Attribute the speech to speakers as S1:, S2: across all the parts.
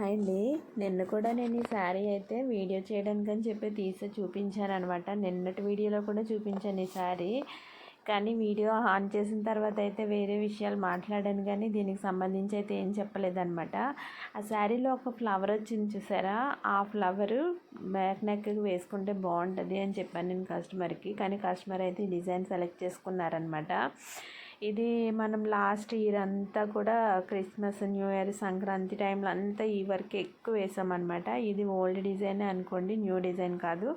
S1: Hi అండి. నిన్న కూడా నేను ఈ శారీ అయితే వీడియో చేయడానికని చెప్పి తీసి చూపించాను అనమాట. నిన్నటి వీడియోలో కూడా చూపించాను ఈ శారీ. కానీ వీడియో ఆన్ చేసిన తర్వాత అయితే వేరే విషయాలు మాట్లాడాను, కానీ దీనికి సంబంధించి అయితే ఏం చెప్పలేదన్నమాట. ఆ శారీలో ఒక ఫ్లవర్ వచ్చింది చూసారా, ఆ ఫ్లవరు బ్యాక్ నెక్కి వేసుకుంటే బాగుంటుంది అని చెప్పాను నేను కస్టమర్కి. కానీ కస్టమర్ అయితే ఈ డిజైన్ సెలెక్ట్ చేసుకున్నారనమాట. ఇది మనం లాస్ట్ ఇయర్ అంతా కూడా క్రిస్మస్, న్యూ ఇయర్, సంక్రాంతి టైంలో అంతా ఈ వర్క్ ఎక్కువ వేసామన్నమాట. ఇది ఓల్డ్ డిజైన్ అనుకోండి, న్యూ డిజైన్ కాదు.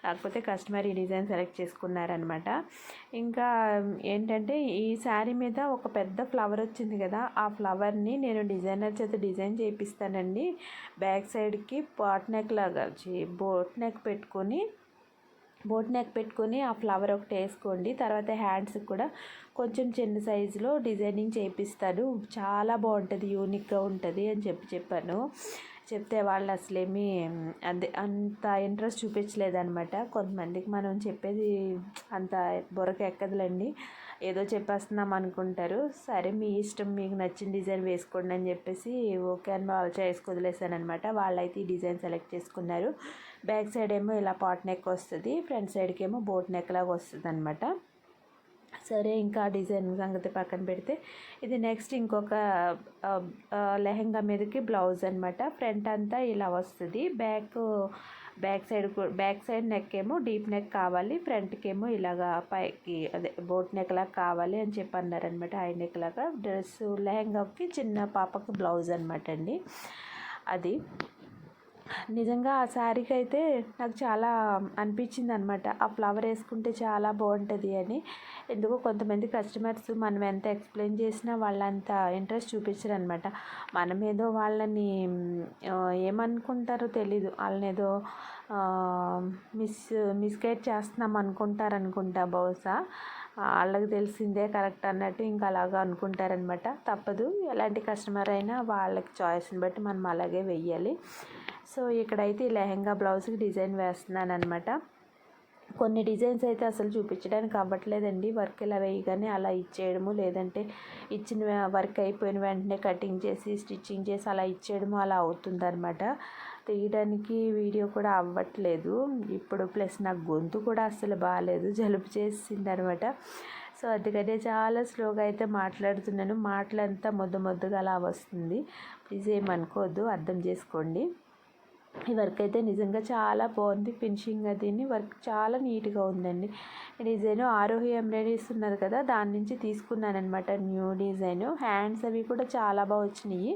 S1: కాకపోతే కస్టమర్ ఈ డిజైన్ సెలెక్ట్ చేసుకున్నారనమాట. ఇంకా ఏంటంటే ఈ శారీ మీద ఒక పెద్ద ఫ్లవర్ వచ్చింది కదా, ఆ ఫ్లవర్ని నేను డిజైనర్ చేత డిజైన్ చేయిస్తానండి. బ్యాక్ సైడ్కి పాట్ నెక్ లాగా బోట్ నెక్ పెట్టుకొని ఆ ఫ్లవర్ ఒకటి వేసుకోండి. తర్వాత హ్యాండ్స్కి కూడా కొంచెం చిన్న సైజులో డిజైనింగ్ చేయిస్తాను, చాలా బాగుంటుంది, యూనిక్గా ఉంటుంది అని చెప్పాను. చెప్తే వాళ్ళు అసలేమీ అంత ఇంట్రెస్ట్ చూపించలేదన్నమాట. కొంతమందికి మనం చెప్పేది అంత బుర్రకు ఎక్కదులండి, ఏదో చెప్పేస్తున్నాం అనుకుంటారు. సరే మీ ఇష్టం, మీకు నచ్చిన డిజైన్ వేసుకోండి అని చెప్పేసి ఓకే అని వాళ్ళు వదిలేసాను అనమాట. వాళ్ళైతే ఈ డిజైన్ సెలెక్ట్ చేసుకున్నారు. బ్యాక్ సైడ్ ఏమో ఇలా పాట్ నెక్ వస్తుంది, ఫ్రంట్ సైడ్కి ఏమో బోట్ నెక్ లాగా వస్తుంది అనమాట. సరే, ఇంకా డిజైన్ సంగతి పక్కన పెడితే ఇది నెక్స్ట్ ఇంకొక లెహంగా మీదకి బ్లౌజ్ అనమాట. ఫ్రంట్ అంతా ఇలా వస్తుంది, బ్యాక్ సైడ్ నెక్ ఏమో డీప్ నెక్ కావాలి, ఫ్రంట్కి ఏమో ఇలాగా పైకి అదే బోట్ నెక్ లాగా కావాలి అని చెప్పి అన్నారనమాట. హై నెక్ లాగా డ్రెస్ లెహంగాకి చిన్న పాపకు బ్లౌజ్ అనమాట అండి. అది నిజంగా ఆ శారీకి అయితే నాకు చాలా అనిపించింది అనమాట, ఆ ఫ్లవర్ వేసుకుంటే చాలా బాగుంటుంది అని. ఎందుకో కొంతమంది కస్టమర్స్ మనం ఎంత ఎక్స్ప్లెయిన్ చేసినా వాళ్ళంత ఇంట్రెస్ట్ చూపించరు అనమాట. మనం ఏదో వాళ్ళని ఏమనుకుంటారో తెలీదు, వాళ్ళని ఏదో మిస్గైడ్ చేస్తున్నాం అనుకుంటా బహుశా. వాళ్ళకి తెలిసిందే కరెక్ట్ అన్నట్టు ఇంకా అలాగా అనుకుంటారనమాట. తప్పదు, ఎలాంటి కస్టమర్ అయినా వాళ్ళకి చాయిస్ని బట్టి మనం అలాగే వెయ్యాలి. సో ఇక్కడైతే ఈ లెహంగా బ్లౌజ్కి డిజైన్ వేస్తున్నాను అనమాట. కొన్ని డిజైన్స్ అయితే అసలు చూపించడానికి అవ్వట్లేదండి. వర్క్ ఇలా వేయగానే అలా ఇచ్చేయడము, లేదంటే ఇచ్చిన వర్క్ అయిపోయిన వెంటనే కటింగ్ చేసి స్టిచ్చింగ్ చేసి అలా ఇచ్చేయడము అలా అవుతుందన్నమాట. తీయడానికి వీడియో కూడా అవ్వట్లేదు ఇప్పుడు. ప్లస్ నాకు గొంతు కూడా అస్సలు బాగాలేదు, జలుబు చేసింది అనమాట. సో అందుకనే చాలా స్లోగా అయితే మాట్లాడుతున్నాను, మాటలంతా మొద్దుగా అలా వస్తుంది. ప్లీజ్ ఏమనుకోవద్దు, అర్థం చేసుకోండి. ఈ వర్క్ అయితే నిజంగా చాలా బాగుంది, ఫినిషింగ్ అదిని వర్క్ చాలా నీట్గా ఉందండి. డిజైన్ ఆరోహి ఎంబ్రాయిడరీస్ ఉన్నారు కదా, దాని నుంచి తీసుకున్నాను అనమాట న్యూ డిజైన్. హ్యాండ్స్ అవి కూడా చాలా బాగా వచ్చినాయి.